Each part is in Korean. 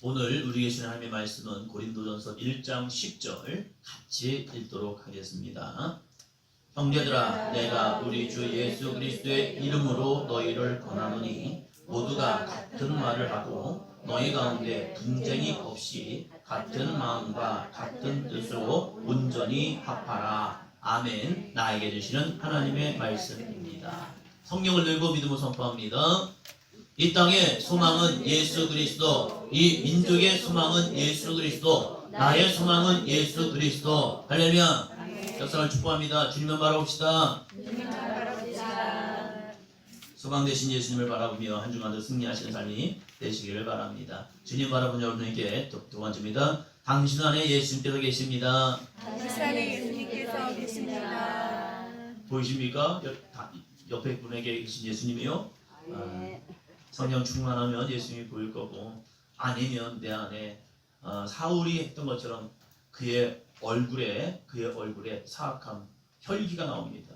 오늘 우리 계신 하나님의 말씀은 고린도전서 1장 10절 같이 읽도록 하겠습니다. 형제들아, 내가 우리 주 예수 그리스도의 이름으로 너희를 권하노니 모두가 같은 말을 하고 너희 가운데 분쟁이 없이 같은 마음과 같은 뜻으로 온전히 합하라. 아멘. 나에게 주시는 하나님의 말씀입니다. 성령을 들고 믿음을 선포합니다. 이 땅의 소망은 예수 그리스도, 이 민족의 소망은 예수 그리스도, 나의 소망은 예수 그리스도. 할렐루야. 역사를 축복합니다. 주님을 바라봅시다. 소망 되신 예수님을 바라보며 한 주간도 승리하시는 삶이 되시기를 바랍니다. 주님 바라보는 여러분에게 두 번째입니다. 당신 안에 예수님께서 계십니다. 당신 안에 예수님께서 계십니다. 보이십니까? 옆에 분에게 계신 예수님이요. 성령 충만하면 예수님이 보일 거고, 아니면 내 안에 사울이 했던 것처럼 그의 얼굴에 사악함, 혈기가 나옵니다.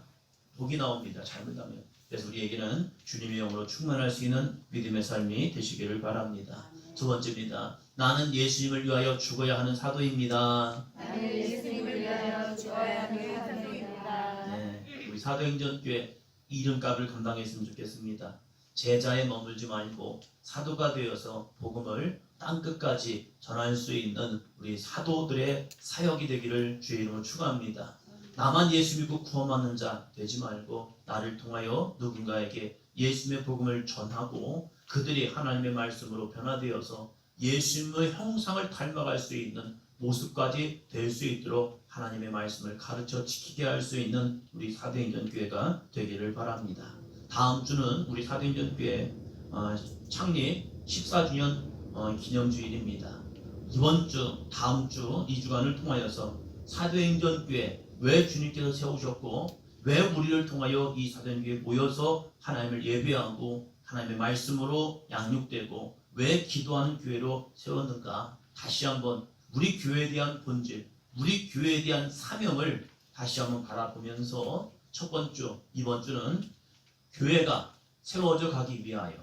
독이 나옵니다. 잘못하면. 그래서 우리에게는 주님의 영으로 충만할 수 있는 믿음의 삶이 되시기를 바랍니다. 두 번째입니다. 나는 예수님을 위하여 죽어야 하는 사도입니다. 나는 예수님을 위하여 죽어야 하는 사도입니다. 네, 우리 사도행전교회 이름값을 감당했으면 좋겠습니다. 제자에 머물지 말고 사도가 되어서 복음을 땅끝까지 전할 수 있는 우리 사도들의 사역이 되기를 주의 이름으로 축원합니다. 나만 예수 믿고 구원받는 자 되지 말고 나를 통하여 누군가에게 예수님의 복음을 전하고 그들이 하나님의 말씀으로 변화되어서 예수님의 형상을 닮아갈 수 있는 모습까지 될 수 있도록 하나님의 말씀을 가르쳐 지키게 할 수 있는 우리 사도행전교회가 되기를 바랍니다. 다음 주는 우리 사도행전교회 창립 14주년 기념주일입니다. 이번 주, 다음 주 2주간을 통하여서 사도행전교회 왜 주님께서 세우셨고 왜 우리를 통하여 이 사도행전교회에 모여서 하나님을 예배하고 하나님의 말씀으로 양육되고 왜 기도하는 교회로 세웠는가, 다시 한번 우리 교회에 대한 본질, 우리 교회에 대한 사명을 다시 한번 바라보면서 첫 번째 주, 이번 주는 교회가 세워져 가기 위하여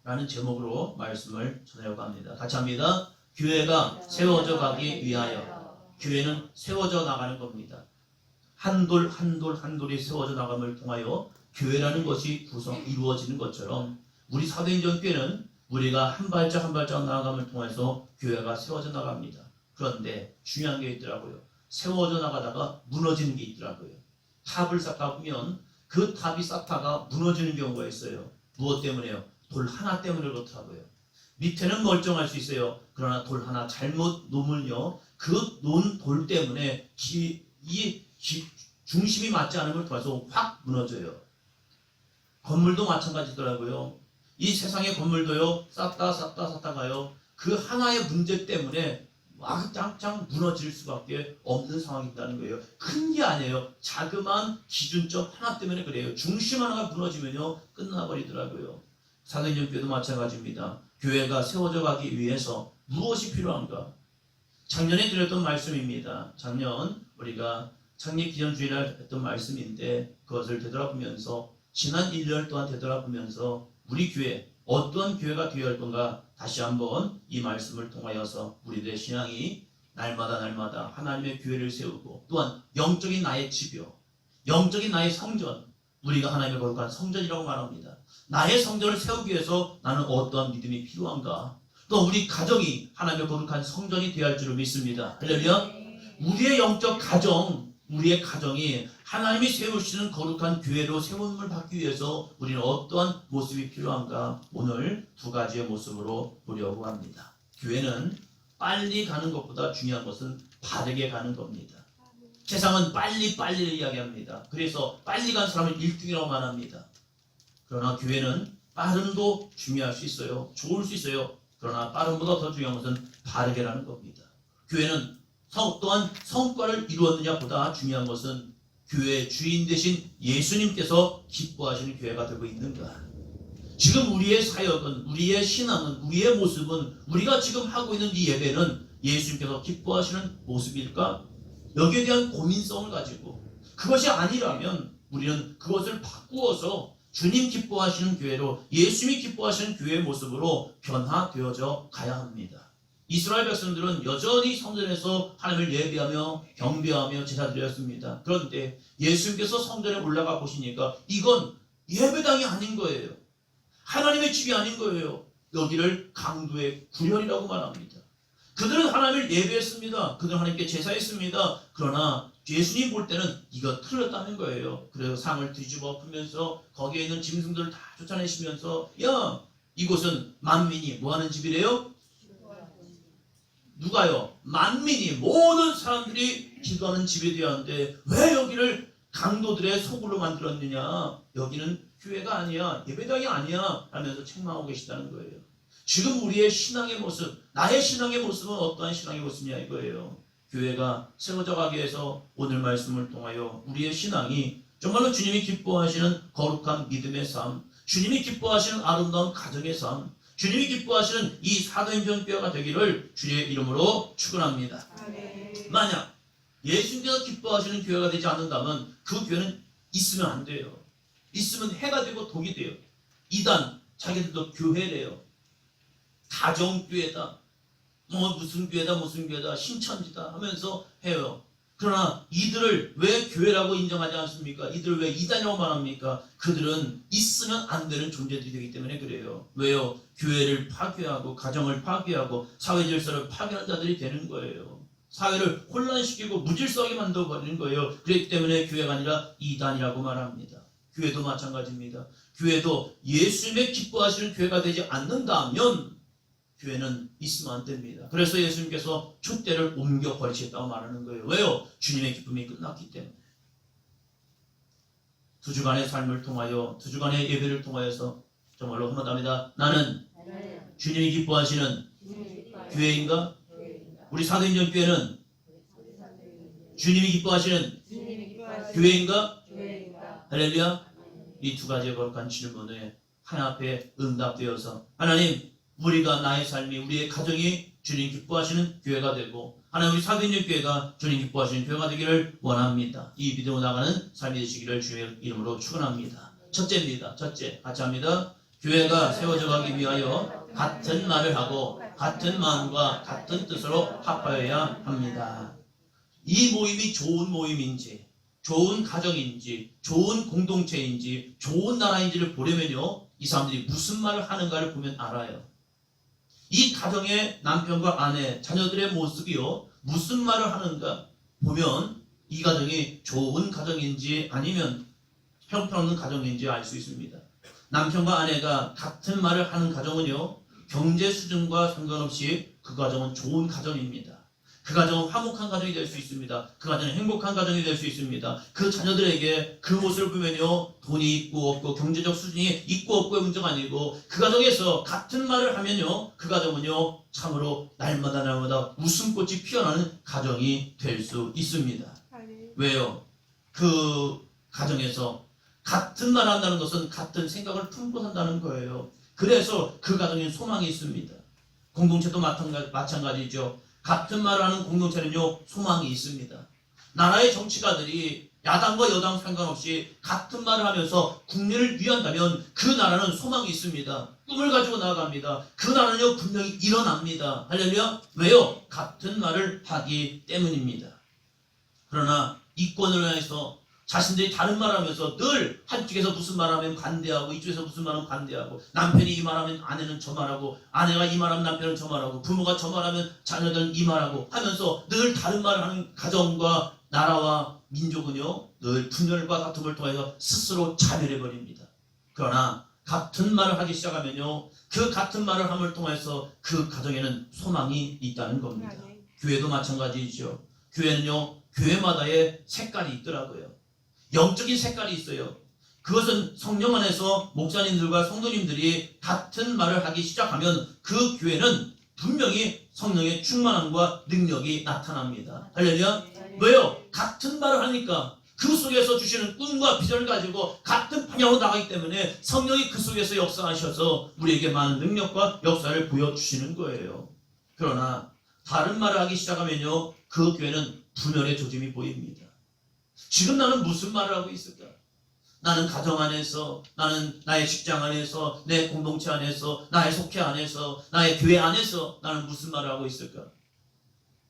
라는 제목으로 말씀을 전하려고 합니다. 같이 합니다. 교회가 세워져 가기 위하여. 교회는 세워져 나가는 겁니다. 한 돌 한 돌이 세워져 나감을 통하여 교회라는 것이 이루어지는 것처럼 우리 사도행전교회는 우리가 한 발짝 한 발짝 나아감을 통해서 교회가 세워져 나갑니다. 그런데 중요한 게 있더라고요. 세워져 나가다가 무너지는 게 있더라고요. 탑을 쌓다 보면 그 탑이 쌓다가 무너지는 경우가 있어요. 무엇 때문에요? 돌 하나 때문에 그렇더라고요. 밑에는 멀쩡할 수 있어요. 그러나 돌 하나 잘못 놓으면요, 그 놓은 돌 때문에 중심이 맞지 않은 걸 통해서 확 무너져요. 건물도 마찬가지더라고요. 이 세상의 건물도요, 쌓다가요, 그 하나의 문제 때문에 왕짱짱 무너질 수밖에 없는 상황이 있다는 거예요. 큰 게 아니에요. 자그마한 기준점 하나 때문에 그래요. 중심 하나가 무너지면요, 끝나버리더라고요. 사도행전교회도 마찬가지입니다. 교회가 세워져 가기 위해서 무엇이 필요한가? 작년에 드렸던 말씀입니다. 작년 우리가 창립 기념주일날 했던 말씀인데, 그것을 되돌아보면서 지난 1년 동안 되돌아보면서 우리 교회 어떤 교회가 되어야 할 건가, 다시 한번 이 말씀을 통하여서 우리들의 신앙이 날마다 하나님의 교회를 세우고, 또한 영적인 나의 집요, 영적인 나의 성전, 우리가 하나님의 거룩한 성전이라고 말합니다. 나의 성전을 세우기 위해서 나는 어떠한 믿음이 필요한가, 또 우리 가정이 하나님의 거룩한 성전이 되어야 할 줄을 믿습니다. 할렐루야. 우리의 영적 가정, 우리의 가정이 하나님이 세우시는 거룩한 교회로 세움을 받기 위해서 우리는 어떠한 모습이 필요한가, 오늘 두 가지의 모습으로 보려고 합니다. 교회는 빨리 가는 것보다 중요한 것은 바르게 가는 겁니다. 세상은 빨리를 이야기합니다. 그래서 빨리 간 사람을 1등이라고 말합니다. 그러나 교회는 빠름도 중요할 수 있어요. 좋을 수 있어요. 그러나 빠름보다 더 중요한 것은 바르게라는 겁니다. 교회는 또한 성과를 이루었느냐 보다 중요한 것은 교회의 주인 되신 예수님께서 기뻐하시는 교회가 되고 있는가. 지금 우리의 사역은, 우리의 신앙은, 우리의 모습은, 우리가 지금 하고 있는 이 예배는 예수님께서 기뻐하시는 모습일까? 여기에 대한 고민성을 가지고, 그것이 아니라면 우리는 그것을 바꾸어서 주님 기뻐하시는 교회로, 예수님이 기뻐하시는 교회의 모습으로 변화되어져 가야 합니다. 이스라엘 백성들은 여전히 성전에서 하나님을 예배하며 경배하며 제사드렸습니다. 그런데 예수님께서 성전에 올라가 보시니까 이건 예배당이 아닌 거예요. 하나님의 집이 아닌 거예요. 여기를 강도의 구현이라고 말합니다. 그들은 하나님을 예배했습니다. 그들은 하나님께 제사했습니다. 그러나 예수님 볼 때는 이거 틀렸다는 거예요. 그래서 상을 뒤집어 엎으면서 거기에 있는 짐승들을 다 쫓아내시면서 야, 이곳은 만민이 뭐하는 집이래요? 누가요? 만민이 모든 사람들이 기도하는 집이 되어야 하는데 왜 여기를 강도들의 소굴로 만들었느냐? 여기는 교회가 아니야, 예배당이 아니야 하면서 책망하고 계시다는 거예요. 지금 우리의 신앙의 모습, 나의 신앙의 모습은 어떠한 신앙의 모습이냐 이거예요. 교회가 세워져 가기 위해서 오늘 말씀을 통하여 우리의 신앙이 정말로 주님이 기뻐하시는 거룩한 믿음의 삶, 주님이 기뻐하시는 아름다운 가정의 삶, 주님이 기뻐하시는 이 사도행전 교회가 되기를 주의 이름으로 축원합니다. 만약 예수님께서 기뻐하시는 교회가 되지 않는다면 그 교회는 있으면 안 돼요. 있으면 해가 되고 독이 돼요. 이단 자기들도 교회래요. 가정교회다, 무슨 교회다 신천지다 하면서 해요. 그러나 이들을 왜 교회라고 인정하지 않습니까? 이들을 왜 이단이라고 말합니까? 그들은 있으면 안 되는 존재들이 되기 때문에 그래요. 왜요? 교회를 파괴하고 가정을 파괴하고 사회 질서를 파괴하는 자들이 되는 거예요. 사회를 혼란시키고 무질서하게 만들어버리는 거예요. 그렇기 때문에 교회가 아니라 이단이라고 말합니다. 교회도 마찬가지입니다. 교회도 예수님의 기뻐하시는 교회가 되지 않는다면 교회는 있으면 안 됩니다. 그래서 예수님께서 촛대를 옮겨 버리셨다고 말하는 거예요. 왜요? 주님의 기쁨이 끝났기 때문에. 두 주간의 삶을 통하여, 두 주간의 예배를 통하여서 정말로 헌от합니다. 나는 주님이 기뻐하시는 교회인가? 우리 사도행전 교회는 주님이 기뻐하시는 교회인가? 할렐루야. 이 두 가지의 거룩한 질문에 하나 앞에 응답되어서 하나님, 우리가 나의 삶이, 우리의 가정이 주님 기뻐하시는 교회가 되고 하나님 우리 사도행전 교회가 주님 기뻐하시는 교회가 되기를 원합니다. 이 믿음으로 나가는 삶이 되시기를 주의 이름으로 축원합니다. 첫째입니다. 첫째, 같이 합니다. 교회가 세워져 가기 위하여 같은 말을 하고 같은 마음과 같은 뜻으로 합하여야 합니다. 이 모임이 좋은 모임인지, 좋은 가정인지, 좋은 공동체인지, 좋은 나라인지를 보려면요, 이 사람들이 무슨 말을 하는가를 보면 알아요. 이 가정의 남편과 아내, 자녀들의 모습이요, 무슨 말을 하는가 보면 이 가정이 좋은 가정인지 아니면 형편없는 가정인지 알 수 있습니다. 남편과 아내가 같은 말을 하는 가정은요, 경제 수준과 상관없이 그 가정은 좋은 가정입니다. 그 가정은 화목한 가정이 될 수 있습니다. 그 가정은 행복한 가정이 될 수 있습니다. 그 자녀들에게 그 모습을 보면요, 돈이 있고 없고 경제적 수준이 있고 없고의 문제가 아니고 그 가정에서 같은 말을 하면요, 그 가정은요 참으로 날마다 웃음꽃이 피어나는 가정이 될 수 있습니다. 왜요? 그 가정에서 같은 말 한다는 것은 같은 생각을 품고 산다는 거예요. 그래서 그 가정에 소망이 있습니다. 공동체도 마찬가지죠. 같은 말을 하는 공동체는요, 소망이 있습니다. 나라의 정치가들이 야당과 여당 상관없이 같은 말을 하면서 국민을 위한다면 그 나라는 소망이 있습니다. 꿈을 가지고 나아갑니다. 그 나라는요, 분명히 일어납니다. 할렐루야. 왜요? 같은 말을 하기 때문입니다. 그러나 이권을 위해서 자신들이 다른 말을 하면서 늘 한쪽에서 무슨 말하면 반대하고 이쪽에서 무슨 말하면 반대하고, 남편이 이 말하면 아내는 저 말하고, 아내가 이 말하면 남편은 저 말하고, 부모가 저 말하면 자녀들은 이 말하고 하면서 늘 다른 말을 하는 가정과 나라와 민족은요, 늘 분열과 다툼을 통해서 스스로 자멸해버립니다. 그러나 같은 말을 하기 시작하면요, 그 같은 말을 함을 통해서 그 가정에는 소망이 있다는 겁니다. 교회도 마찬가지죠. 교회는요, 교회마다의 색깔이 있더라고요. 영적인 색깔이 있어요. 그것은 성령 안에서 목사님들과 성도님들이 같은 말을 하기 시작하면 그 교회는 분명히 성령의 충만함과 능력이 나타납니다. 할렐루야. 왜요? 같은 말을 하니까 그 속에서 주시는 꿈과 비전을 가지고 같은 방향으로 나가기 때문에 성령이 그 속에서 역사하셔서 우리에게 많은 능력과 역사를 보여주시는 거예요. 그러나 다른 말을 하기 시작하면요, 그 교회는 분열의 조짐이 보입니다. 지금 나는 무슨 말을 하고 있을까? 나는 가정 안에서, 나는 나의 직장 안에서, 내 공동체 안에서, 나의 속회 안에서, 나의 교회 안에서 나는 무슨 말을 하고 있을까?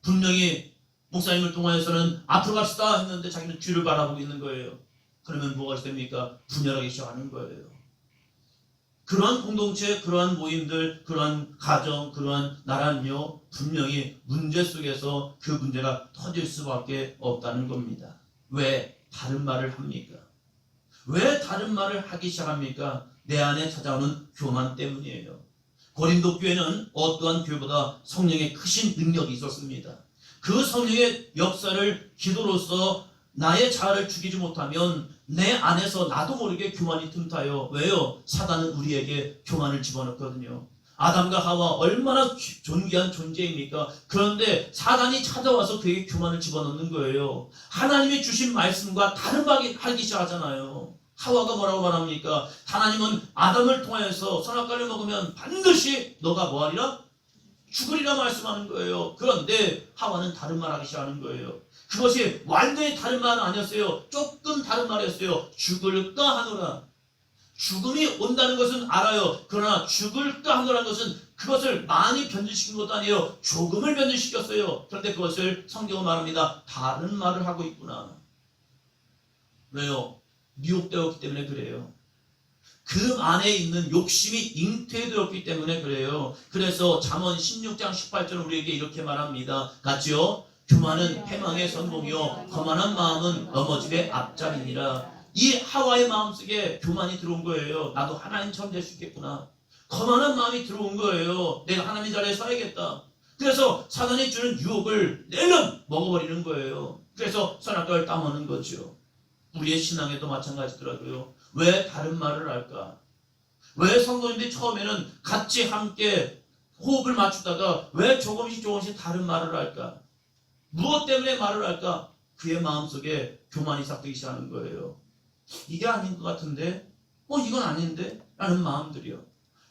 분명히 목사님을 통하여서는 앞으로 갑시다 했는데 자기는 뒤를 바라보고 있는 거예요. 그러면 뭐가 됩니까? 분열하기 시작하는 거예요. 그러한 공동체, 그러한 모임들, 그러한 가정, 그러한 나라는요, 분명히 문제 속에서 그 문제가 터질 수밖에 없다는 겁니다. 왜 다른 말을 합니까? 왜 다른 말을 하기 시작합니까? 내 안에 찾아오는 교만 때문이에요. 고린도 교회는 어떠한 교회보다 성령의 크신 능력이 있었습니다. 그 성령의 역사를 기도로서 나의 자아를 죽이지 못하면 내 안에서 나도 모르게 교만이 틈타요. 왜요? 사단은 우리에게 교만을 집어넣거든요. 아담과 하와 얼마나 존귀한 존재입니까? 그런데 사단이 찾아와서 그에게 교만을 집어넣는 거예요. 하나님이 주신 말씀과 다른 말이 하기 시작하잖아요. 하와가 뭐라고 말합니까? 하나님은 아담을 통하여서 선악과를 먹으면 반드시 너가 뭐하리라? 죽으리라 말씀하는 거예요. 그런데 하와는 다른 말 하기 시작하는 거예요. 그것이 완전히 다른 말은 아니었어요. 조금 다른 말이었어요. 죽을까 하노라. 죽음이 온다는 것은 알아요. 그러나 죽을까 하노라는 것은 그것을 많이 변질시킨 것도 아니에요. 조금을 변질시켰어요. 그런데 그것을 성경은 말합니다. 다른 말을 하고 있구나. 왜요? 미혹되었기 때문에 그래요. 그 안에 있는 욕심이 잉태되었기 때문에 그래요. 그래서 잠언 16장 18절 우리에게 이렇게 말합니다. 같이요. 교만은 패망의 선봉이요 거만한 마음은 넘어짐의 앞잡이니라. 이 하와의 마음속에 교만이 들어온 거예요. 나도 하나님처럼 될 수 있겠구나. 거만한 마음이 들어온 거예요. 내가 하나님 자리에 서야겠다. 그래서 사단이 주는 유혹을 내면 먹어버리는 거예요. 그래서 선악과를 따먹는 거죠. 우리의 신앙에도 마찬가지더라고요. 왜 다른 말을 할까? 왜 성도님들이 처음에는 같이 함께 호흡을 맞추다가 왜 조금씩 다른 말을 할까? 무엇 때문에 말을 할까? 그의 마음속에 교만이 싹트기 시작하는 거예요. 이게 아닌 것 같은데? 이건 아닌데? 라는 마음들이요.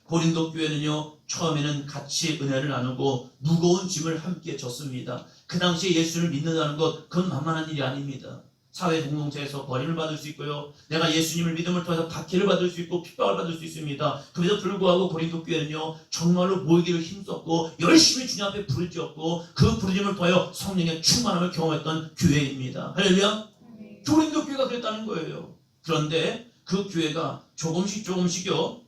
고린도 교회는요, 처음에는 같이 은혜를 나누고 무거운 짐을 함께 졌습니다. 그 당시에 예수를 믿는다는 것, 그건 만만한 일이 아닙니다. 사회 공동체에서 버림을 받을 수 있고요. 내가 예수님을 믿음을 통해서 박해를 받을 수 있고 핍박을 받을 수 있습니다. 그럼에도 불구하고 고린도 교회는요, 정말로 모이기를 힘썼고 열심히 주님 앞에 부르짖었고 그 부르짖음을 통하여 성령의 충만함을 경험했던 교회입니다. 할렐루야. 고린도 교회가 그랬다는 거예요. 그런데 그 교회가 조금씩요,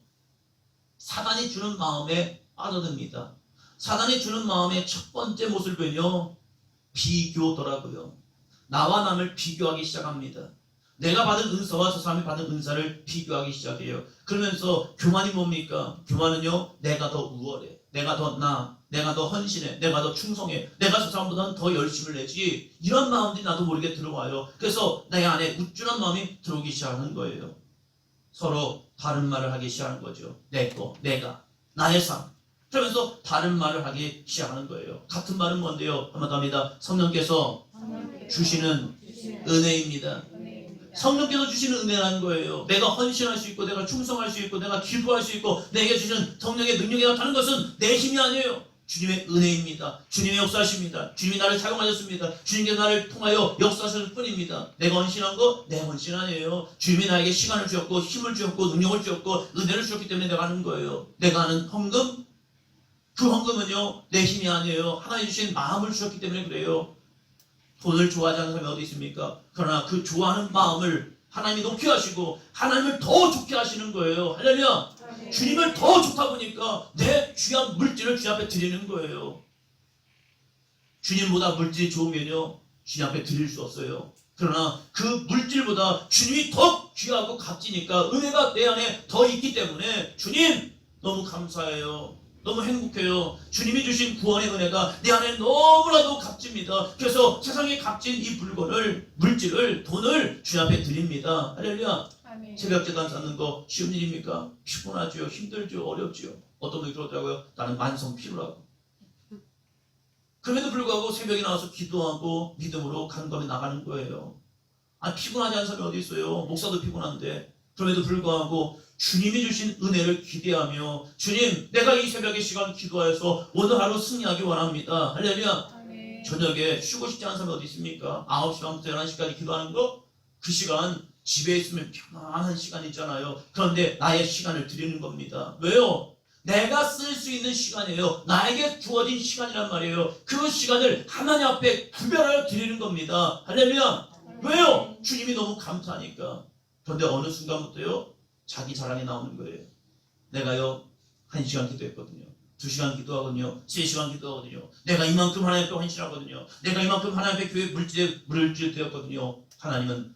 사단이 주는 마음에 빠져듭니다. 사단이 주는 마음의 첫 번째 모습은요, 비교더라고요. 나와 남을 비교하기 시작합니다. 내가 받은 은사와 저 사람이 받은 은사를 비교하기 시작해요. 그러면서 교만이 뭡니까? 교만은요, 내가 더 우월해, 내가 더 나아, 내가 더 헌신해, 내가 더 충성해, 내가 저 사람보다는 더 열심을 내지, 이런 마음들이 나도 모르게 들어와요. 그래서 내 안에 우쭐한 마음이 들어오기 시작하는 거예요. 서로 다른 말을 하기 시작하는 거죠. 내 거, 내가, 나의 삶. 그러면서 다른 말을 하기 시작하는 거예요. 같은 말은 뭔데요? 한번 더 합니다. 성령께서 주시는 은혜입니다. 성령께서 주시는 은혜라는 거예요. 내가 헌신할 수 있고, 내가 충성할 수 있고, 내가 기도할 수 있고, 내게 주시는 성령의 능력이 나타나는 것은 내 힘이 아니에요. 주님의 은혜입니다. 주님의 역사하십니다. 주님이 나를 사용하셨습니다. 주님께서 나를 통하여 역사하셨을 뿐입니다. 내가 헌신한 거 내 헌신 아니에요. 주님이 나에게 시간을 주었고, 힘을 주었고, 능력을 주었고, 은혜를 주었기 때문에 내가 하는 거예요. 내가 하는 헌금, 그 헌금은요, 내 힘이 아니에요. 하나님 주신 마음을 주셨기 때문에 그래요. 돈을 좋아하지 않는 사람이 어디 있습니까? 그러나 그 좋아하는 마음을 하나님이 높게 하시고 하나님을 더 좋게 하시는 거예요. 할렐루야. 주님을 더 좋다 보니까 내 귀한 물질을 주님 앞에 드리는 거예요. 주님보다 물질이 좋으면요, 주님 앞에 드릴 수 없어요. 그러나 그 물질보다 주님이 더 귀하고 값지니까 은혜가 내 안에 더 있기 때문에 주님 너무 감사해요. 너무 행복해요. 주님이 주신 구원의 은혜가 내 안에 너무나도 값집니다. 그래서 세상에 값진 이 물건을, 물질을, 돈을 주님 앞에 드립니다. 할렐루야. 새벽 제단 쌓는 거 쉬운 일입니까? 피곤하죠. 힘들죠. 어렵죠. 어떤 분이 그러더라고요. 나는 만성 피로라고. 그럼에도 불구하고 새벽에 나와서 기도하고 믿음으로 간밤에 나가는 거예요. 피곤하지 않은 사람이 어디 있어요? 목사도 피곤한데. 그럼에도 불구하고 주님이 주신 은혜를 기대하며 주님, 내가 이 새벽에 시간 기도하여서 오늘 하루 승리하기 원합니다. 할렐루야. 저녁에 쉬고 싶지 않은 사람이 어디 있습니까? 9시 반부터 11시까지 기도하는 거? 그 시간 집에 있으면 편안한 시간 있잖아요. 그런데 나의 시간을 드리는 겁니다. 왜요? 내가 쓸 수 있는 시간이에요. 나에게 주어진 시간이란 말이에요. 그 시간을 하나님 앞에 구별하여 드리는 겁니다. 할렐루야. 왜요? 주님이 너무 감사하니까. 그런데 어느 순간부터요, 자기 자랑이 나오는 거예요. 내가요 1시간 기도했거든요. 2시간 기도하거든요. 3시간 기도하거든요. 내가 이만큼 하나님 앞에 헌신하거든요. 내가 이만큼 하나님 앞에 교회 물질 되었거든요. 하나님은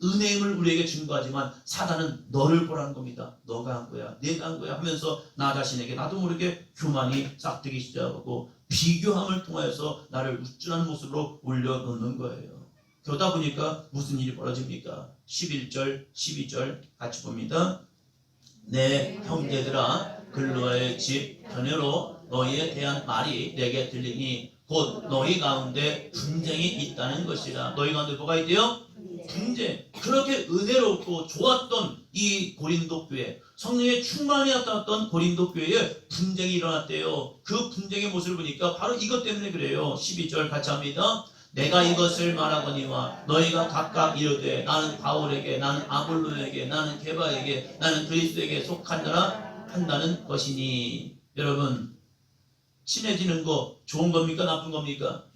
은혜임을 우리에게 증거하지만 사단은 너를 보라는 겁니다. 너가 한 거야, 내가 한 거야 하면서 나 자신에게 나도 모르게 교만이 싹트기 시작하고 비교함을 통하여서 나를 우쭐한 모습으로 올려놓는 거예요. 그러다 보니까 무슨 일이 벌어집니까? 11절 12절 같이 봅니다. 내 형제들아, 글로의 집 견해로 너희에 대한 말이 내게 들리니 곧 너희 가운데 분쟁이 있다는 것이라. 너희 가운데 뭐가 있대요? 분쟁. 그렇게 은혜롭고 좋았던 이 고린도 교회, 성령의 충만이 나타났던 고린도 교회에 분쟁이 일어났대요. 그 분쟁의 모습을 보니까 바로 이것 때문에 그래요. 12절 같이 합니다. 내가 이것을 말하거니와 너희가 각각 이르되 나는 바울에게, 나는 아볼로에게, 나는 게바에게, 나는 그리스도에게 속한다라 한다는 것이니. 여러분, 친해지는 거 좋은 겁니까? 나쁜 겁니까?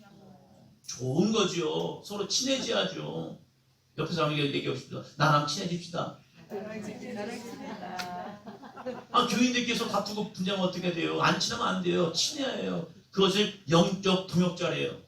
좋은 거죠. 서로 친해져야죠. 옆에 사람에게 얘기합시다. 나랑 친해집시다. 교인들께서 다투고 분쟁하면 어떻게 돼요? 안 친하면 안 돼요. 친해야 해요. 그것을 영적 동역자래요.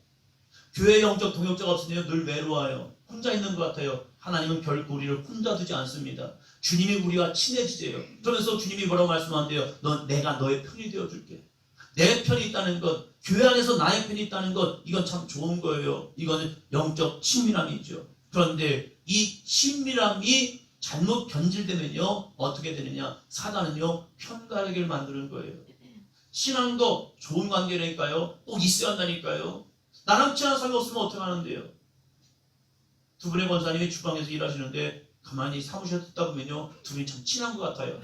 교회 영적 동역자가 없으면 늘 외로워요. 혼자 있는 것 같아요. 하나님은 결코 우리를 혼자 두지 않습니다. 주님이 우리와 친해지세요. 그러면서 주님이 뭐라고 말씀하는데요? 내가 너의 편이 되어줄게. 내 편이 있다는 것, 교회 안에서 나의 편이 있다는 것, 이건 참 좋은 거예요. 이거는 영적 친밀함이죠. 그런데 이 친밀함이 잘못 변질되면요, 어떻게 되느냐? 사단은요, 편가르기를 만드는 거예요. 친한 거 좋은 관계라니까요. 꼭 있어야 한다니까요. 나랑 친한 사람이 없으면 어떻게 하는데요? 두 분의 권사님이 주방에서 일하시는데 가만히 사무실에 듣다 보면요, 두 분이 참 친한 것 같아요.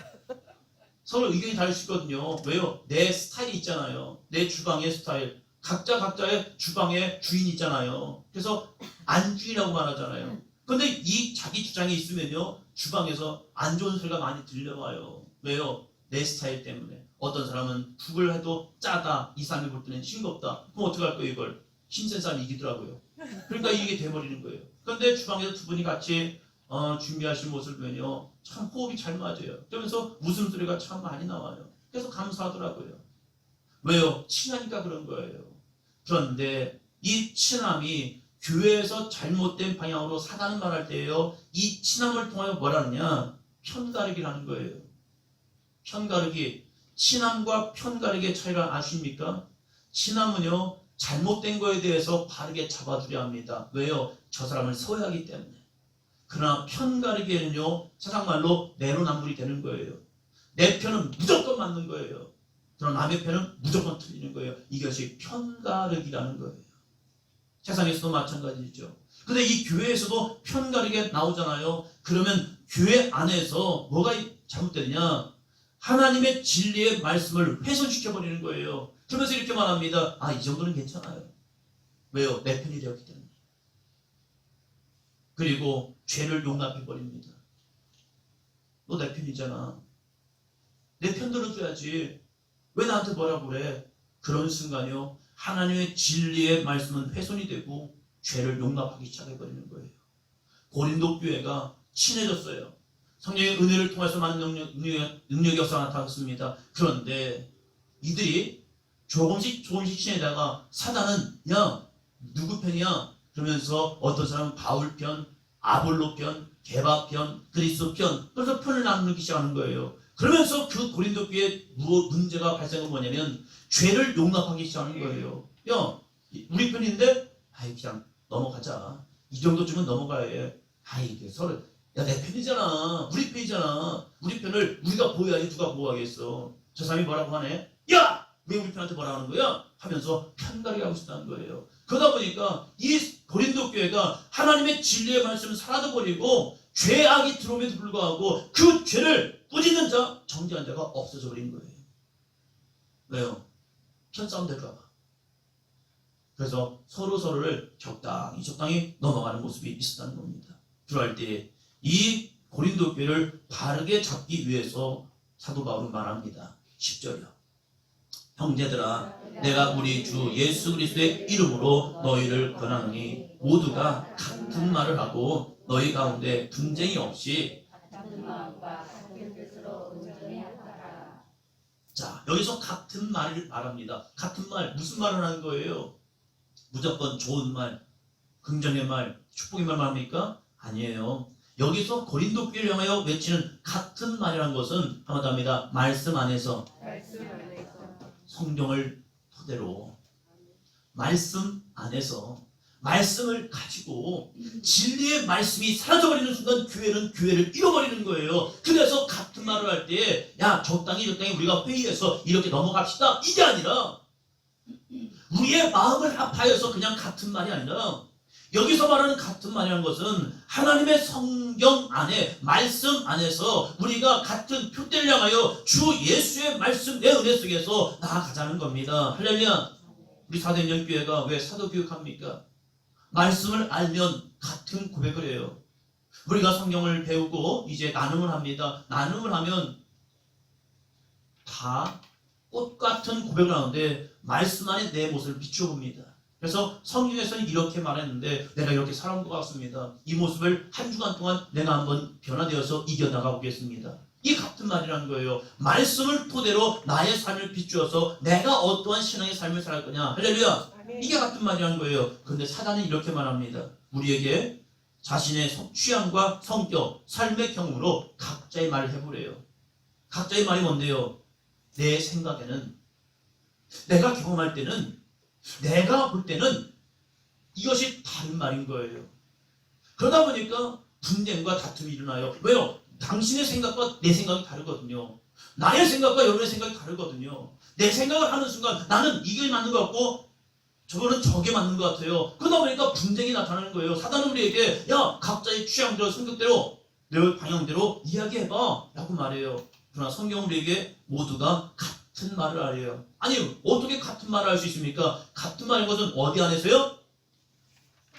서로 의견이 다를 수 있거든요. 왜요? 내 스타일이 있잖아요. 내 주방의 스타일. 각자의 주방의 주인이 있잖아요. 그래서 안주인이라고 말하잖아요. 근데 이 자기 주장이 있으면요, 주방에서 안 좋은 소리가 많이 들려와요. 왜요? 내 스타일 때문에. 어떤 사람은 국을 해도 짜다, 이 사람이 볼 때는 싱겁다. 그럼 어떡할 거예요, 이걸? 힘센 사람이 이기더라고요. 그러니까 이게 돼버리는 거예요. 그런데 주방에서 두 분이 같이 준비하신 모습을 보면요, 참 호흡이 잘 맞아요. 그러면서 웃음소리가 참 많이 나와요. 그래서 감사하더라고요. 왜요? 친하니까 그런 거예요. 그런데 이 친함이 교회에서 잘못된 방향으로 사단을 말할 때에요, 이 친함을 통하여 뭐라느냐? 편가르기라는 거예요. 편가르기. 친함과 편가르기의 차이를 아십니까? 친함은요, 잘못된 거에 대해서 바르게 잡아주려 합니다. 왜요? 저 사람을 소외하기 때문에. 그러나 편가르기에는요, 세상 말로 내로남불이 되는 거예요. 내 편은 무조건 맞는 거예요. 그러나 남의 편은 무조건 틀리는 거예요. 이것이 편가르기라는 거예요. 세상에서도 마찬가지죠. 근데 이 교회에서도 편가르기가 나오잖아요. 그러면 교회 안에서 뭐가 잘못되느냐? 하나님의 진리의 말씀을 훼손시켜버리는 거예요. 그러면서 이렇게 말합니다. 이 정도는 괜찮아요. 왜요? 내 편이 되었기 때문에. 그리고 죄를 용납해버립니다. 너 내 편이잖아. 내 편 들어줘야지. 왜 나한테 뭐라고 그래? 그런 순간이요, 하나님의 진리의 말씀은 훼손이 되고 죄를 용납하기 시작해버리는 거예요. 고린도 교회가 친해졌어요. 성령의 은혜를 통해서 많은 능력 역사가 나타났습니다. 그런데 이들이 조금씩 친해다가 사단은 야, 누구 편이야? 그러면서 어떤 사람은 바울 편, 아볼로 편, 게바 편, 그리스도 편, 그래서 편을 나누기 시작하는 거예요. 그러면서 그 고린도 교회에 문제가 발생한 뭐냐면 죄를 용납하기 시작하는 거예요. 야, 우리 편인데 그냥 넘어가자. 이 정도쯤은 넘어가야 해. 서로, 야, 내 편이잖아. 우리 편이잖아. 우리 편을 우리가 보호해야지 누가 보호하겠어. 저 사람이 뭐라고 하네? 야! 왜 우리 편한테 뭐라 하는 거야? 하면서 편가르기 하고 싶다는 거예요. 그러다 보니까 이 고린도 교회가 하나님의 진리의 말씀을 사라져버리고 죄악이 들어옴에도 불구하고 그 죄를 꾸짖는 자, 정죄한 자가 없어져 버린 거예요. 왜요? 편싸움 될까 봐. 그래서 서로를 적당히 넘어가는 모습이 있었다는 겁니다. 그럴 때 이 고린도 교회를 바르게 잡기 위해서 사도 바울은 말합니다. 10절이요. 형제들아, 내가 우리 주 예수 그리스도의 이름으로 너희를 권하노니 모두가 같은 말을 하고 너희 가운데 분쟁이 없이. 자, 여기서 같은 말을 말합니다. 같은 말, 무슨 말을 하는 거예요? 무조건 좋은 말, 긍정의 말, 축복의 말 말합니까? 아니에요. 여기서 고린도 교회를 향하여 외치는 같은 말이라는 것은 한마디로 합니다. 말씀 안에서, 성경을 토대로 말씀 안에서 말씀을 가지고 진리의 말씀이 사라져버리는 순간 교회를 잃어버리는 거예요. 그래서 같은 말을 할 때 야, 적당히 우리가 회의해서 이렇게 넘어갑시다, 이게 아니라 우리의 마음을 합하여서 그냥 같은 말이 아니라, 여기서 말하는 같은 말이라는 것은 하나님의 성경 안에, 말씀 안에서 우리가 같은 표대를 향하여 주 예수의 말씀, 내 은혜 속에서 나아가자는 겁니다. 할렐루야. 우리 사도행전교회가 왜 사도교육합니까? 말씀을 알면 같은 고백을 해요. 우리가 성경을 배우고 이제 나눔을 합니다. 나눔을 하면 다 꽃같은 고백을 하는데 말씀 안에 내 모습을 비추어 봅니다. 그래서 성경에서는 이렇게 말했는데 내가 이렇게 살아온 것 같습니다. 이 모습을 한 주간 동안 내가 한번 변화되어서 이겨나가 보겠습니다. 이 같은 말이라는 거예요. 말씀을 토대로 나의 삶을 비추어서 내가 어떠한 신앙의 삶을 살 거냐. 할렐루야. 이게 같은 말이라는 거예요. 그런데 사단은 이렇게 말합니다. 우리에게 자신의 취향과 성격, 삶의 경우로 각자의 말을 해보래요. 각자의 말이 뭔데요? 내 생각에는, 내가 경험할 때는, 내가 볼 때는 이것이 다른 말인 거예요. 그러다 보니까 분쟁과 다툼이 일어나요. 왜요? 당신의 생각과 내 생각이 다르거든요. 나의 생각과 여러분의 생각이 다르거든요. 내 생각을 하는 순간 나는 이게 맞는 것 같고 저거는 저게 맞는 것 같아요. 그러다 보니까 분쟁이 나타나는 거예요. 사단은 우리에게 야, 각자의 취향대로, 성격대로, 내 방향대로 이야기해봐 라고 말해요. 그러나 성경은 우리에게 모두가 같은 말을 하래요. 아니, 어떻게 같은 말을 할 수 있습니까? 같은 말인 것은 어디 안에서요?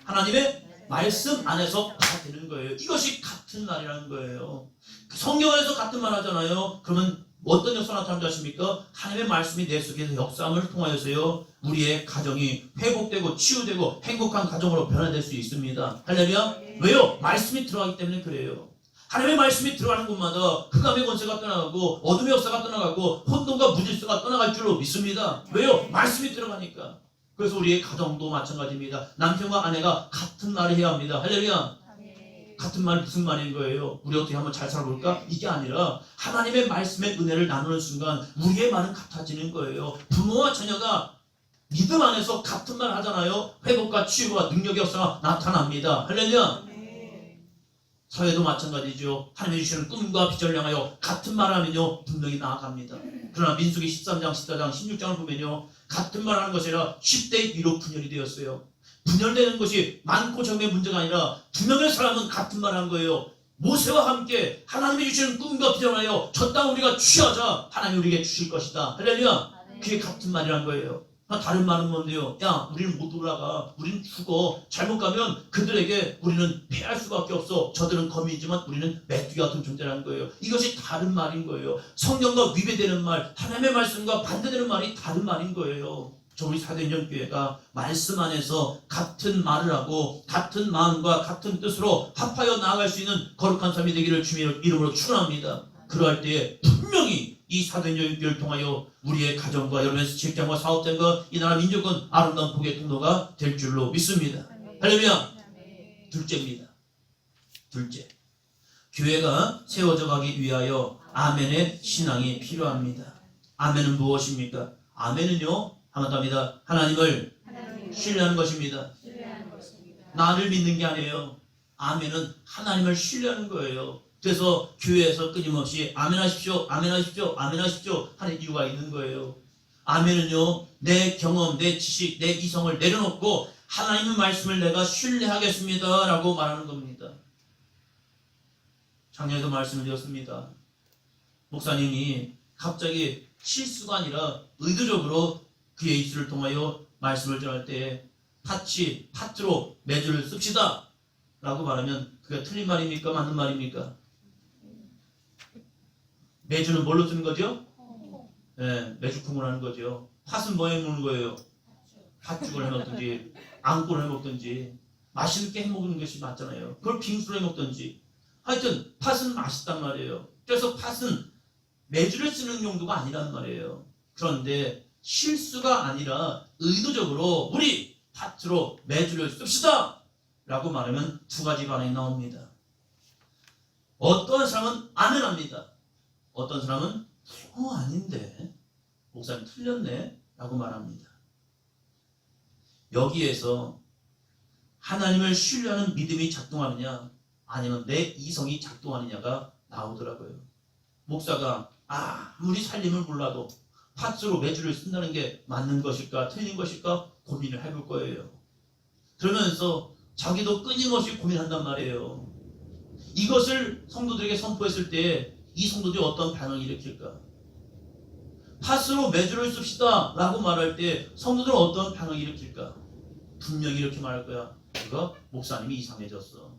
하나님의 말씀 안에서 다 되는 거예요. 이것이 같은 말이라는 거예요. 성경 안에서 같은 말 하잖아요. 그러면 어떤 역사가 나타나는지 아십니까? 하나님의 말씀이 내 속에서 역사함을 통하여서요, 우리의 가정이 회복되고 치유되고 행복한 가정으로 변화될 수 있습니다. 할렐루야. 왜요? 말씀이 들어가기 때문에 그래요. 하나님의 말씀이 들어가는 곳마다 흑암의 권세가 떠나가고 어둠의 역사가 떠나가고 혼돈과 무질서가 떠나갈 줄로 믿습니다. 왜요? 말씀이 들어가니까. 그래서 우리의 가정도 마찬가지입니다. 남편과 아내가 같은 말을 해야 합니다. 할렐루야. 같은 말 무슨 말인 거예요? 우리 어떻게 한번 잘 살아볼까? 이게 아니라 하나님의 말씀의 은혜를 나누는 순간 우리의 말은 같아지는 거예요. 부모와 자녀가 믿음 안에서 같은 말 하잖아요. 회복과 치유와 능력의 역사가 나타납니다. 할렐루야. 사회도 마찬가지죠. 하나님이 주시는 꿈과 비전을 향하여 같은 말을 하면요, 분명히 나아갑니다. 그러나 민수기 13장, 14장, 16장을 보면요, 같은 말을 하는 것이 아니라 10대 1로 분열이 되었어요. 분열되는 것이 많고 적음의 문제가 아니라 두 명의 사람은 같은 말을 한 거예요. 모세와 함께 하나님이 주시는 꿈과 비전을 하여 저 땅 우리가 취하자. 하나님이 우리에게 주실 것이다. 할렐루야. 그게 같은 말이란 거예요. 다른 말은 뭔데요? 야, 우리는 못 올라가. 우리는 죽어. 잘못 가면 그들에게 우리는 패할 수밖에 없어. 저들은 거미지만 우리는 메뚜기 같은 존재라는 거예요. 이것이 다른 말인 거예요. 성경과 위배되는 말, 하나님의 말씀과 반대되는 말이 다른 말인 거예요. 저 우리 사도행전교회가 말씀 안에서 같은 말을 하고 같은 마음과 같은 뜻으로 합하여 나아갈 수 있는 거룩한 삶이 되기를 주님의 이름으로 축원합니다. 그러할 때에 분명히 이 사도행전교회를 통하여 우리의 가정과 여러분의 직장과 사업장과 이 나라 민족은 아름다운 복의 통로가 될 줄로 믿습니다. 할렐루야. 둘째입니다. 둘째, 교회가 세워져 가기 위하여 아멘의 신앙이 필요합니다. 아멘은 무엇입니까? 아멘은요, 한마디합니다. 하나님을 신뢰하는 것입니다. 나를 믿는 게 아니에요. 아멘은 하나님을 신뢰하는 거예요. 그래서 교회에서 끊임없이 아멘 하십시오, 아멘 하십시오, 아멘 하십시오 하는 이유가 있는 거예요. 아멘은요, 내 경험, 내 지식, 내 이성을 내려놓고 하나님의 말씀을 내가 신뢰하겠습니다 라고 말하는 겁니다. 작년에도 말씀을 드렸습니다. 목사님이 갑자기 실수가 아니라 의도적으로 그의 입술을 통하여 말씀을 전할 때 파트로 매주를 씁시다 라고 말하면 그게 틀린 말입니까? 맞는 말입니까? 매주는 뭘로 쓰는 거죠? 예, 매주 구분하는 거죠. 팥은 뭐에 먹는 거예요? 팥죽을 해 먹든지 앙꼬를 해 먹든지 맛있게 해 먹는 것이 맞잖아요. 그걸 빙수로 해 먹든지 하여튼 팥은 맛있단 말이에요. 그래서 팥은 매주를 쓰는 용도가 아니란 말이에요. 그런데 실수가 아니라 의도적으로 우리 팥으로 매주를 씁시다 라고 말하면 두 가지 반응이 나옵니다. 어떤 사람은 아멘합니다. 어떤 사람은 아닌데 목사님 틀렸네 라고 말합니다. 여기에서 하나님을 신뢰하는 믿음이 작동하느냐 아니면 내 이성이 작동하느냐가 나오더라고요. 목사가 아무리 살림을 몰라도 팥으로 매주를 쓴다는 게 맞는 것일까 틀린 것일까 고민을 해볼 거예요. 그러면서 자기도 끊임없이 고민한단 말이에요. 이것을 성도들에게 선포했을 때 이 성도들이 어떤 반응을 일으킬까? 팥으로 매주를 씁시다 라고 말할 때 성도들은 어떤 반응을 일으킬까? 분명히 이렇게 말할 거야. 그거 목사님이 이상해졌어.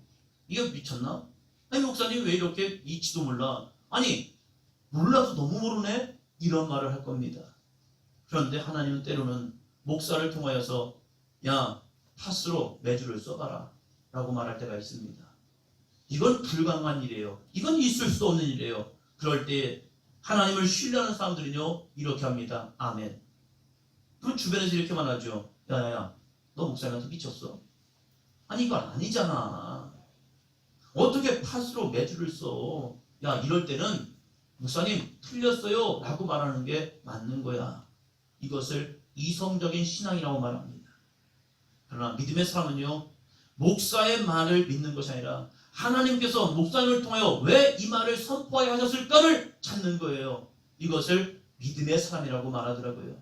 이게 미쳤나? 아니 목사님 왜 이렇게 이치도 몰라? 아니 몰라도 너무 모르네? 이런 말을 할 겁니다. 그런데 하나님은 때로는 목사를 통하여서 야 팥으로 매주를 써봐라 라고 말할 때가 있습니다. 이건 불가능한 일이에요. 이건 있을 수 없는 일이에요. 그럴 때 하나님을 신뢰하는 사람들은요 이렇게 합니다. 아멘. 그럼 주변에서 이렇게 말하죠. 야야야 너 목사님한테 미쳤어? 아니 이거 아니잖아. 어떻게 팥으로 매주를 써? 야 이럴 때는 목사님 틀렸어요 라고 말하는 게 맞는 거야. 이것을 이성적인 신앙이라고 말합니다. 그러나 믿음의 사람은요 목사의 말을 믿는 것이 아니라 하나님께서 목사님을 통하여 왜 이 말을 선포하게 하셨을까를 찾는 거예요. 이것을 믿음의 사람이라고 말하더라고요.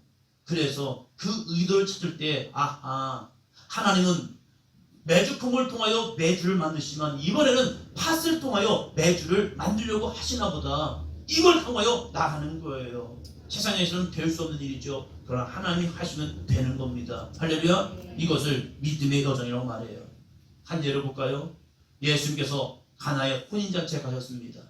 그래서 그 의도를 찾을 때 하나님은 매주품을 통하여 매주를 만드시지만 이번에는 팥을 통하여 매주를 만들려고 하시나 보다. 이걸 통하여 나가는 거예요. 세상에서는 될 수 없는 일이죠. 그러나 하나님이 하시면 되는 겁니다. 할렐루야. 이것을 믿음의 여정이라고 말해요. 한 예를 볼까요? 예수님께서 가나의 혼인잔치에 가셨습니다.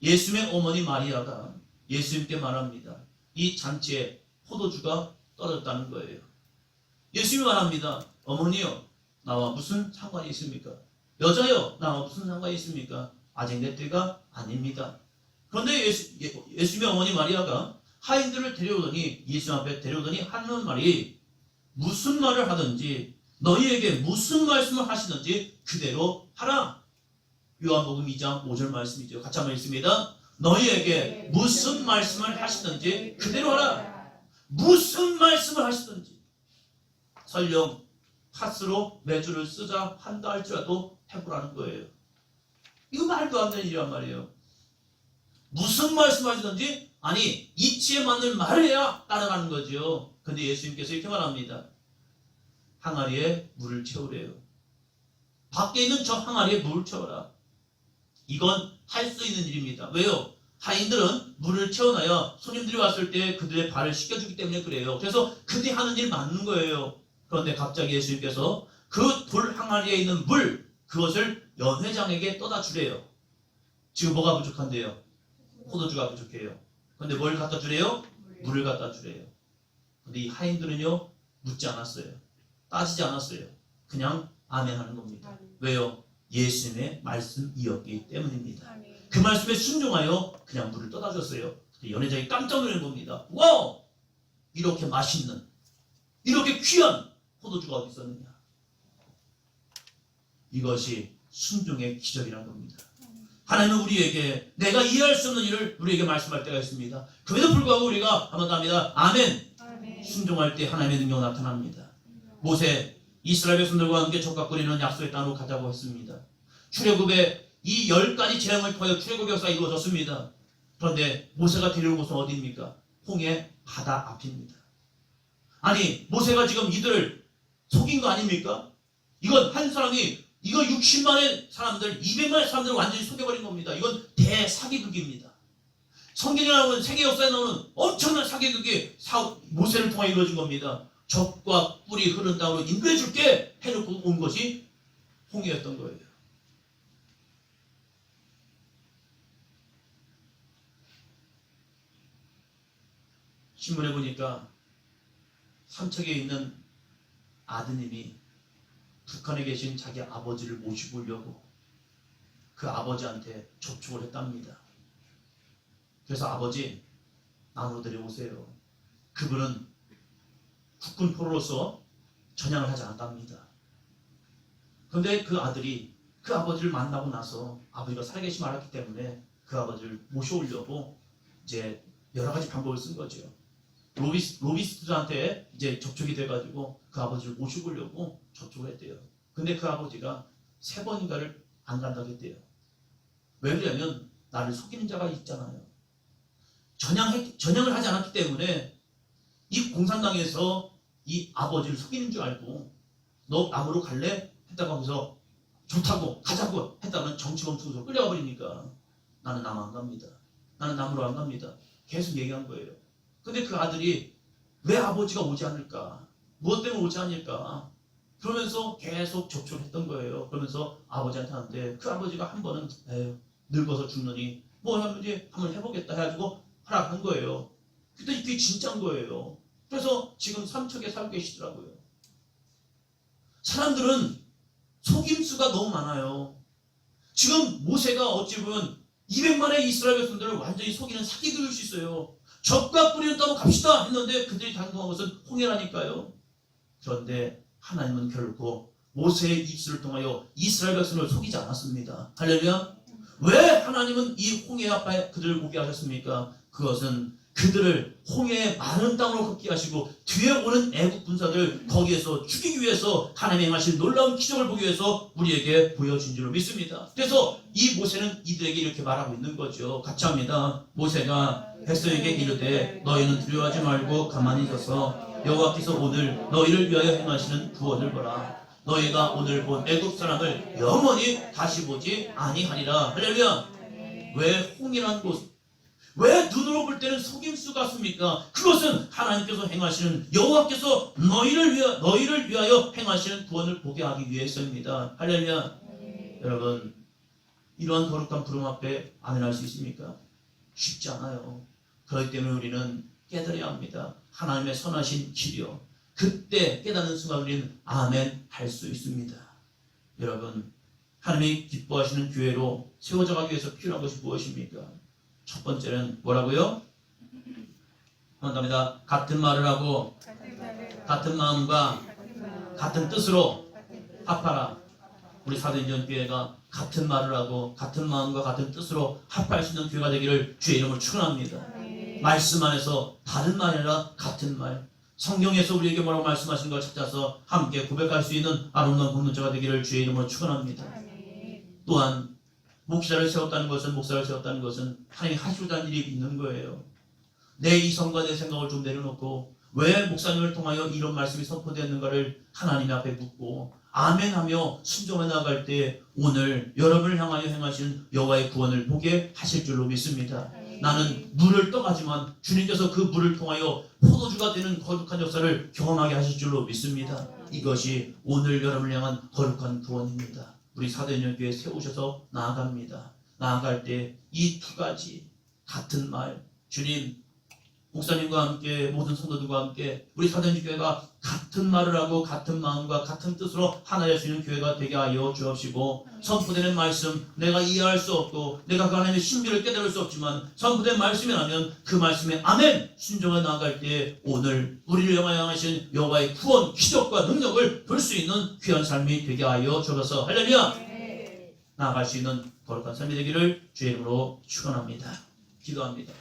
예수님의 어머니 마리아가 예수님께 말합니다. 이 잔치에 포도주가 떨어졌다는 거예요. 예수님이 말합니다. 어머니요 나와 무슨 상관이 있습니까? 여자요 나와 무슨 상관이 있습니까? 아직 내 때가 아닙니다. 그런데 예수님의 어머니 마리아가 하인들을 데려오더니 예수님 앞에 데려오더니 하는 말이 무슨 말을 하든지 너희에게 무슨 말씀을 하시든지 그대로 하라. 요한복음 2장 5절 말씀이죠. 같이 한번 읽습니다. 너희에게 무슨 말씀을 하시든지 그대로 하라. 무슨 말씀을 하시든지. 설령 팥으로 매주를 쓰자 한다 할지라도 해보라는 거예요. 이거 말도 안 되는 일이란 말이에요. 무슨 말씀하시든지 아니 이치에 맞는 말을 해야 따라가는 거죠. 근데 예수님께서 이렇게 말합니다. 항아리에 물을 채우래요. 밖에 있는 저 항아리에 물을 채워라. 이건 할 수 있는 일입니다. 왜요? 하인들은 물을 채워놔야 손님들이 왔을 때 그들의 발을 씻겨주기 때문에 그래요. 그래서 그들이 하는 일 맞는 거예요. 그런데 갑자기 예수님께서 그 돌 항아리에 있는 물 그것을 연회장에게 떠다 주래요. 지금 뭐가 부족한데요? 포도주가 부족해요. 그런데 뭘 갖다 주래요? 물을 갖다 주래요. 그런데 이 하인들은요 묻지 않았어요. 따지지 않았어요. 그냥 아멘 하는 겁니다. 왜요? 예수님의 말씀이었기 때문입니다. 그 말씀에 순종하여 그냥 물을 떠다 줬어요. 연회장이 깜짝 놀란 겁니다. 와! 이렇게 맛있는 이렇게 귀한 포도주가 어디 있었느냐. 이것이 순종의 기적이라는 겁니다. 하나님은 우리에게 내가 이해할 수 없는 일을 우리에게 말씀할 때가 있습니다. 그럼에도 불구하고 우리가 한번 더 합니다. 아멘. 순종할 때 하나님의 능력 나타납니다. 모세 이스라엘 백성들과 함께 적각거리는 약속의 땅으로 가자고 했습니다. 출애굽의 이 10가지 재앙을 통하여 출애굽 역사가 이루어졌습니다. 그런데 모세가 데려온 곳은 어디입니까? 홍해 바다 앞입니다. 아니 모세가 지금 이들을 속인 거 아닙니까? 이건 한 사람이 이거 60만의 사람들 200만의 사람들을 완전히 속여버린 겁니다. 이건 대사기극입니다. 성경에 나오는 세계 역사에 나오는 엄청난 사기극이 모세를 통해 이루어진 겁니다. 적과 뿔이 흐른 땅으로 인도해 줄게 해놓고 온 것이 홍해였던 거예요. 신문에 보니까 삼척에 있는 아드님이 북한에 계신 자기 아버지를 모시고 오려고 그 아버지한테 접촉을 했답니다. 그래서 아버지 나무로 데려오세요. 그분은 국군 포로로서 전향을 하지 않았답니다. 그런데 그 아들이 그 아버지를 만나고 나서 아버지가 살아계심을 알았기 때문에 그 아버지를 모셔오려고 이제 여러 가지 방법을 쓴 거죠. 로비스트한테 이제 접촉이 돼가지고 그 아버지를 모시고 오려고 접촉을 했대요. 근데 그 아버지가 3번인가를 안 간다고 했대요. 왜 그러냐면 나를 속이는 자가 있잖아요. 전향을 하지 않았기 때문에 이 공산당에서 이 아버지를 속이는 줄 알고 너 남으로 갈래? 했다고 하면서 좋다고 가자고 했다면 정치범수로 끌려가 버리니까 나는 남 안 갑니다. 나는 남으로 안 갑니다. 계속 얘기한 거예요. 근데 그 아들이 왜 아버지가 오지 않을까? 무엇 때문에 오지 않을까? 그러면서 계속 접촉을 했던 거예요. 그러면서 아버지한테 하는데 그 아버지가 한 번은 에휴, 늙어서 죽느니 뭐 하는지 한번 해보겠다 해가지고 허락한 거예요. 그때 그게 진짜인 거예요. 그래서 지금 삼척에 살고 계시더라고요. 사람들은 속임수가 너무 많아요. 지금 모세가 어찌 보면 200만의 이스라엘 백성들을 완전히 속이는 사기꾼일 수 있어요. 적과 뿌리는 따로 갑시다 했는데 그들이 당동한 것은 홍해라니까요. 그런데 하나님은 결코 모세의 입술을 통하여 이스라엘 백성을 속이지 않았습니다. 할렐루야. 왜 하나님은 이 홍해 앞에 그들을 오게 하셨습니까? 그것은 그들을 홍해의 마른 땅으로 걷게 하시고 뒤에 오는 애국 군사들 거기에서 죽이기 위해서 하나님의 행하신 놀라운 기적을 보기 위해서 우리에게 보여준 줄로 믿습니다. 그래서 이 모세는 이들에게 이렇게 말하고 있는 거죠. 같이 합니다. 모세가 백성에게 이르되 너희는 두려워하지 말고 가만히 있어서 여호와께서 오늘 너희를 위하여 행하시는 구원을 보라. 너희가 오늘 본 애국 사람을 영원히 다시 보지 아니하리라. 할렐루야. 왜 홍이라는 곳, 왜 눈으로 볼 때는 속임수 같습니까? 그것은 하나님께서 행하시는 여호와께서 너희를 위하여 행하시는 구원을 보게 하기 위해서입니다. 할렐루야. 여러분, 이러한 거룩한 부름 앞에 아멘할 수 있습니까? 쉽지 않아요. 그렇기 때문에 우리는 깨달아야 합니다. 하나님의 선하신 길이요. 그때 깨닫는 순간 우리는 아멘 할 수 있습니다. 여러분, 하나님이 기뻐하시는 교회로 세워져 가기 위해서 필요한 것이 무엇입니까? 첫 번째는 뭐라고요? 합니다. 같은 말을 하고 같은 마음과 같은 뜻으로 합하라. 우리 사도행전 교회가 같은 말을 하고 같은 마음과 같은 뜻으로 합할 수 있는 교회가 되기를 주의 이름으로 축원합니다. 말씀 안에서 다른 말이 아니라 같은 말, 성경에서 우리에게 뭐라고 말씀하신 걸 찾아서 함께 고백할 수 있는 아름다운 공동체가 되기를 주의 이름으로 축원합니다. 또한 목사를 세웠다는 것은, 목사를 세웠다는 것은 하나님이 하시고자 하는 일이 있는 거예요. 내 이성과 내 생각을 좀 내려놓고 왜 목사님을 통하여 이런 말씀이 선포되었는가를 하나님 앞에 묻고 아멘하며 순종해 나갈 때 오늘 여러분을 향하여 행하시는 여호와의 구원을 보게 하실 줄로 믿습니다. 나는 물을 떠가지만 주님께서 그 물을 통하여 포도주가 되는 거룩한 역사를 경험하게 하실 줄로 믿습니다. 이것이 오늘 여러분을 향한 거룩한 구원입니다. 우리 사도행전 교회 세우셔서 나아갑니다. 나아갈 때 이 두 가지 같은 말, 주님, 목사님과 함께 모든 성도들과 함께 우리 사도행전 교회가 같은 말을 하고 같은 마음과 같은 뜻으로 하나 될 수 있는 교회가 되게 하여 주옵시고, 선포되는 말씀 내가 이해할 수 없고 내가 그 하나님의 신비를 깨달을 수 없지만 선포된 말씀이라면 그 말씀에 아멘 순종해 나아갈 때 오늘 우리를 향하신 여호와의 구원, 기적과 능력을 볼 수 있는 귀한 삶이 되게 하여 주옵소서. 할렐루야. 나아갈 수 있는 거룩한 삶이 되기를 주의 이름으로 축원합니다. 기도합니다.